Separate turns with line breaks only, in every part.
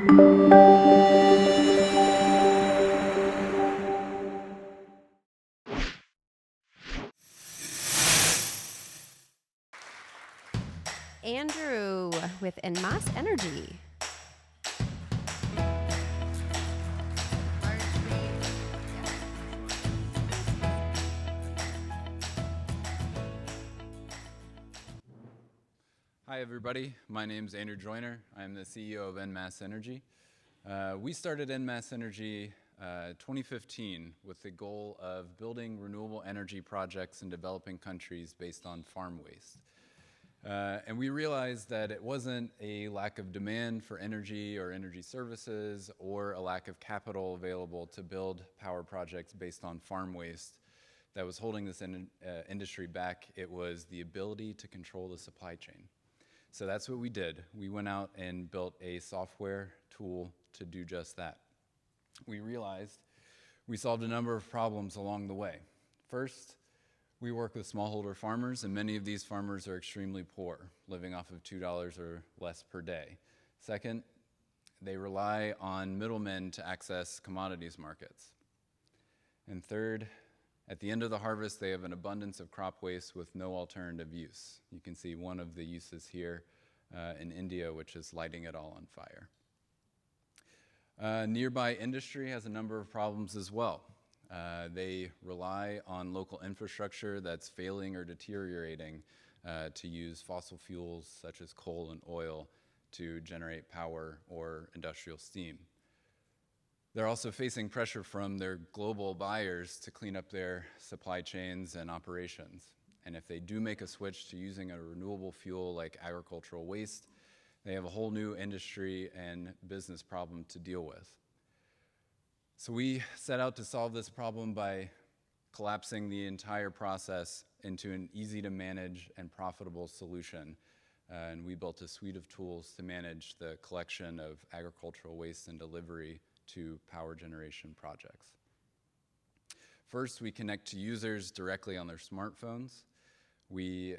Andrew with Enmass Energy.
Hi everybody, my name is Andrew Joinder. I'm the CEO of Enmass Energy. We started Enmass Energy 2015 with the goal of building renewable energy projects in developing countries based on farm waste. And we realized that it wasn't a lack of demand for energy or energy services or a lack of capital available to build power projects based on farm waste that was holding this industry back. It was the ability to control the supply chain. So that's what we did. We went out and built a software tool to do just that. We realized we solved a number of problems along the way. First, we work with smallholder farmers, and many of these farmers are extremely poor, living off of $2 or less per day. Second, they rely on middlemen to access commodities markets. And third, at the end of the harvest, they have an abundance of crop waste with no alternative use. You can see one of the uses here in India, which is lighting it all on fire. Nearby industry has a number of problems as well. They rely on local infrastructure that's failing or deteriorating to use fossil fuels such as coal and oil to generate power or industrial steam. They're also facing pressure from their global buyers to clean up their supply chains and operations. And if they do make a switch to using a renewable fuel like agricultural waste, they have a whole new industry and business problem to deal with. So we set out to solve this problem by collapsing the entire process into an easy to manage and profitable solution. And we built a suite of tools to manage the collection of agricultural waste and delivery to power generation projects. First, we connect to users directly on their smartphones. We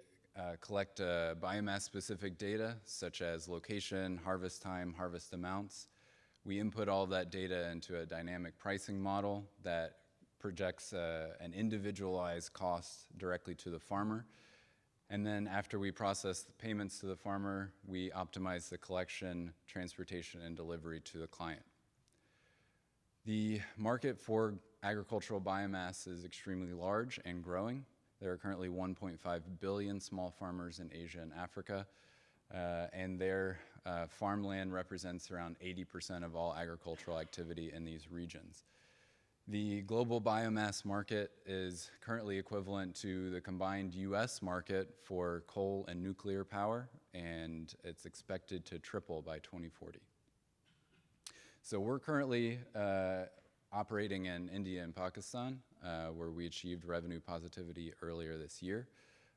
collect biomass-specific data, such as location, harvest time, harvest amounts. We input all that data into a dynamic pricing model that projects an individualized cost directly to the farmer. And then after we process the payments to the farmer, we optimize the collection, transportation, and delivery to the client. The market for agricultural biomass is extremely large and growing. There are currently 1.5 billion small farmers in Asia and Africa, and their farmland represents around 80% of all agricultural activity in these regions. The global biomass market is currently equivalent to the combined US market for coal and nuclear power, and it's expected to triple by 2040. So we're currently operating in India and Pakistan, where we achieved revenue positivity earlier this year.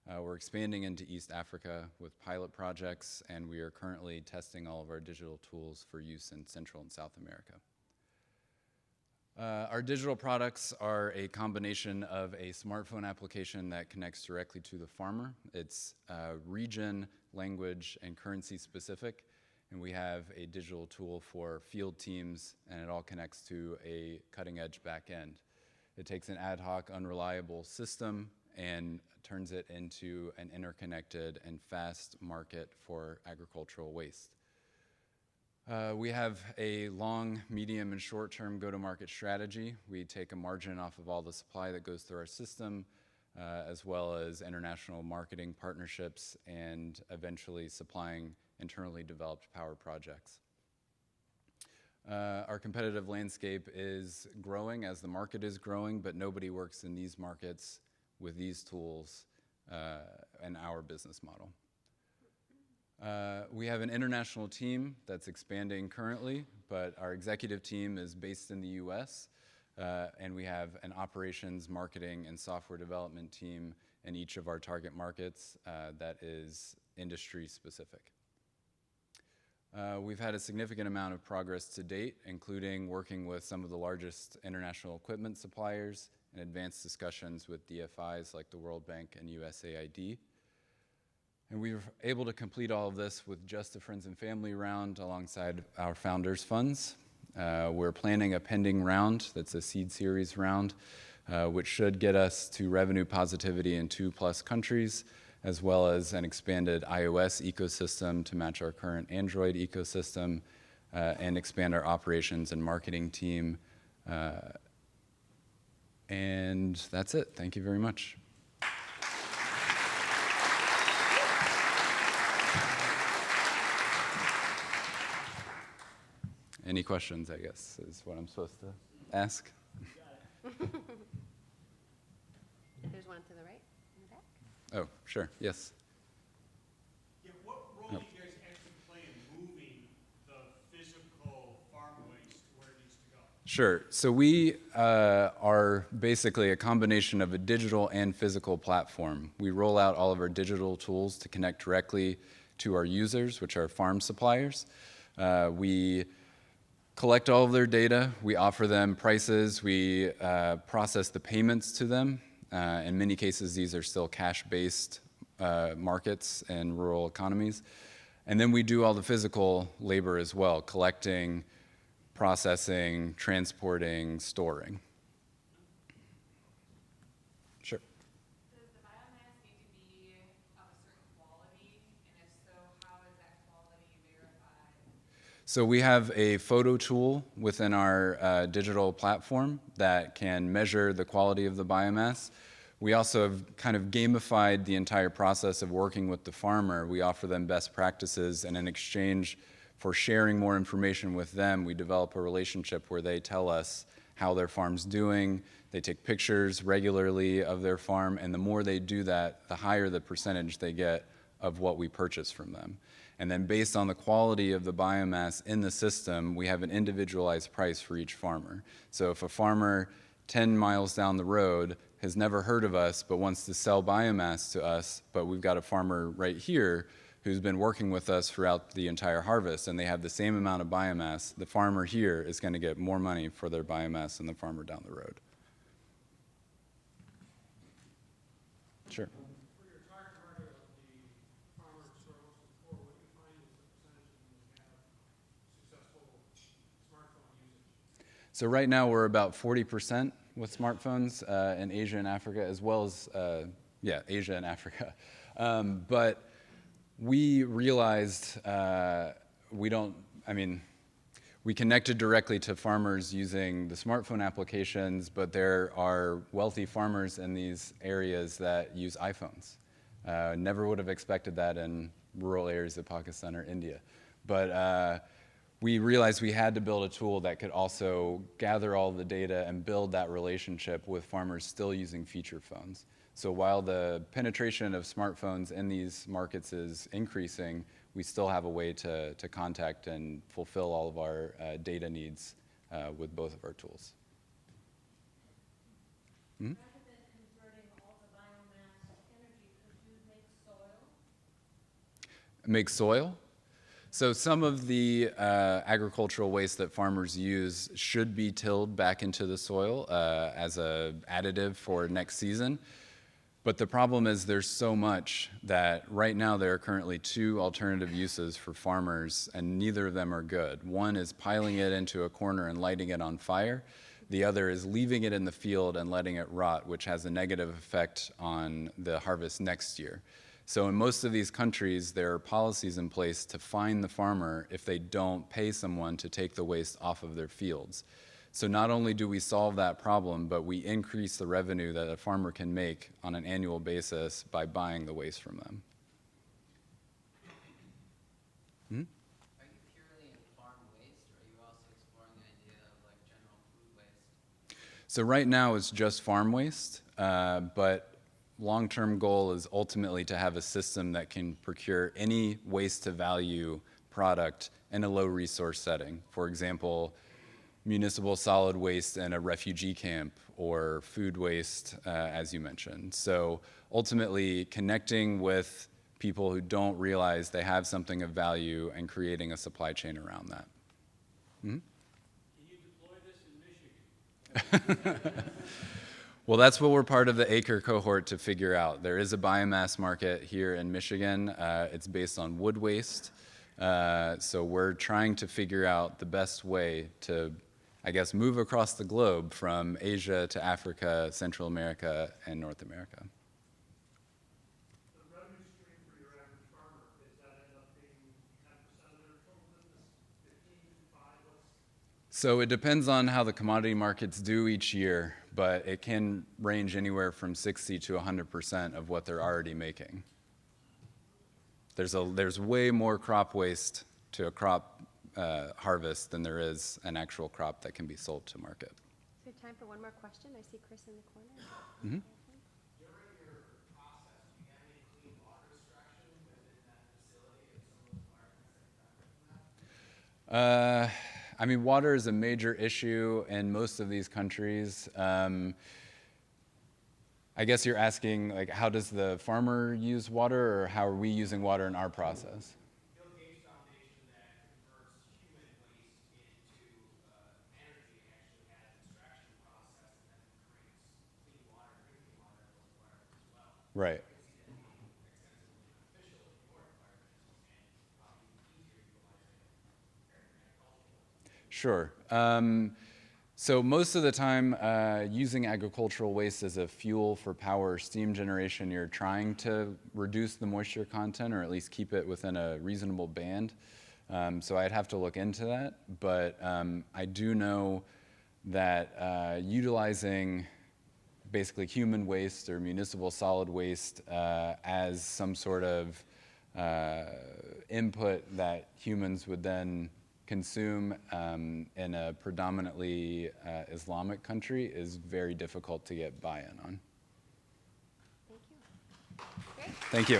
We're expanding into East Africa with pilot projects, and we are currently testing all of our digital tools for use in Central and South America. Our digital products are a combination of a smartphone application that connects directly to the farmer. It's region, language, and currency specific. And we have a digital tool for field teams, and it all connects to a cutting-edge back end. It takes an ad hoc, unreliable system and turns it into an interconnected and fast market for agricultural waste. We have a long, medium, and short-term go-to-market strategy. We take a margin off of all the supply that goes through our system, as well as international marketing partnerships, and eventually supplying internally developed power projects. Our competitive landscape is growing as the market is growing, but nobody works in these markets with these tools and our business model. We have an international team that's expanding currently, but our executive team is based in the US, and we have an operations, marketing, and software development team in each of our target markets that is industry specific. We've had a significant amount of progress to date, including working with some of the largest international equipment suppliers and advanced discussions with DFIs like the World Bank and USAID. And we were able to complete all of this with just a friends and family round alongside our founders' funds. We're planning a pending round that's a seed series round, which should get us to revenue positivity in 2+ countries, as well as an expanded iOS ecosystem to match our current Android ecosystem, and expand our operations and marketing team. And that's it. Thank you very much. Any questions, I guess, is what I'm supposed to ask.
There's one to the right, in the back.
Oh, sure, yes.
Yeah, what role do you guys actually play in moving the physical farm waste to where it needs to go?
Sure, so we are basically a combination of a digital and physical platform. We roll out all of our digital tools to connect directly to our users, which are farm suppliers. We collect all of their data, we offer them prices, we process the payments to them. In many cases, these are still cash-based markets and rural economies. And then we do all the physical labor as well, collecting, processing, transporting, storing. Sure.
Does the biomass need to be of a certain quality? And if so, how is that quality verified?
So we have a photo tool within our digital platform that can measure the quality of the biomass. We also have kind of gamified the entire process of working with the farmer. We offer them best practices, and in exchange for sharing more information with them, we develop a relationship where they tell us how their farm's doing. They take pictures regularly of their farm, and the more they do that, the higher the percentage they get of what we purchase from them. And then based on the quality of the biomass in the system, we have an individualized price for each farmer. So if a farmer 10 miles down the road has never heard of us but wants to sell biomass to us, but we've got a farmer right here who's been working with us throughout the entire harvest and they have the same amount of biomass, the farmer here is going to get more money for their biomass than the farmer down the road. Sure.
For your target market of the farmers who are most poor, what do you find is the percentage that have successful smartphone usage?
So right now we're about 40% with smartphones in Asia and Africa, as well as, Asia and Africa. But we realized we connected directly to farmers using the smartphone applications, but there are wealthy farmers in these areas that use iPhones. Never would have expected that in rural areas of Pakistan or India. But we realized we had to build a tool that could also gather all the data and build that relationship with farmers still using feature phones. So while the penetration of smartphones in these markets is increasing, we still have a way to contact and fulfill all of our data needs with both of our tools.
Rather than converting all the biomass to energy, could you make soil?
Make soil? So some of the agricultural waste that farmers use should be tilled back into the soil as an additive for next season. But the problem is there's so much that right now there are currently 2 alternative uses for farmers, and neither of them are good. One is piling it into a corner and lighting it on fire. The other is leaving it in the field and letting it rot, which has a negative effect on the harvest next year. So in most of these countries, there are policies in place to fine the farmer if they don't pay someone to take the waste off of their fields. So not only do we solve that problem, but we increase the revenue that a farmer can make on an annual basis by buying the waste from them.
Are you purely in farm waste, or are you also exploring the idea of like general food waste?
So right now it's just farm waste, but long-term goal is ultimately to have a system that can procure any waste-to-value product in a low-resource setting. For example, municipal solid waste in a refugee camp or food waste, as you mentioned. So ultimately connecting with people who don't realize they have something of value and creating a supply chain around that.
Can you deploy this in Michigan?
Well, that's what we're part of the acre cohort to figure out. There is a biomass market here in Michigan. It's based on wood waste. So we're trying to figure out the best way to, I guess, move across the globe from Asia to Africa, Central America, and North America.
The revenue stream for your average farmer, does that end up being 10% of their total business, 15, 5, what's?
So it depends on how the commodity markets do each year, but it can range anywhere from 60 to 100% of what they're already making. There's way more crop waste to a crop harvest than there is an actual crop that can be sold to market.
We have time for one more question. I see Chris in the corner.
Mhm.
During your process, do you have any clean water extraction within that facility and some of those environments that you benefit from that?
I mean, water is a major issue in most of these countries. I guess you're asking, like, how does the farmer use water, or how are we using water in our process?
Bill Gates Foundation that converts human waste into energy actually has an extraction process and then creates clean water, drinking water in those environments as well.
Right.
I can see that being extensively beneficial in your environment and probably even easier utilizing agricultural.
Sure. So most of the time, using agricultural waste as a fuel for power or steam generation, you're trying to reduce the moisture content or at least keep it within a reasonable band. So I'd have to look into that. But I do know that utilizing basically human waste or municipal solid waste as some sort of input that humans would then consume in a predominantly Islamic country is very difficult to get buy-in on.
Thank you. Great.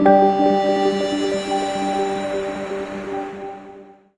Thank you.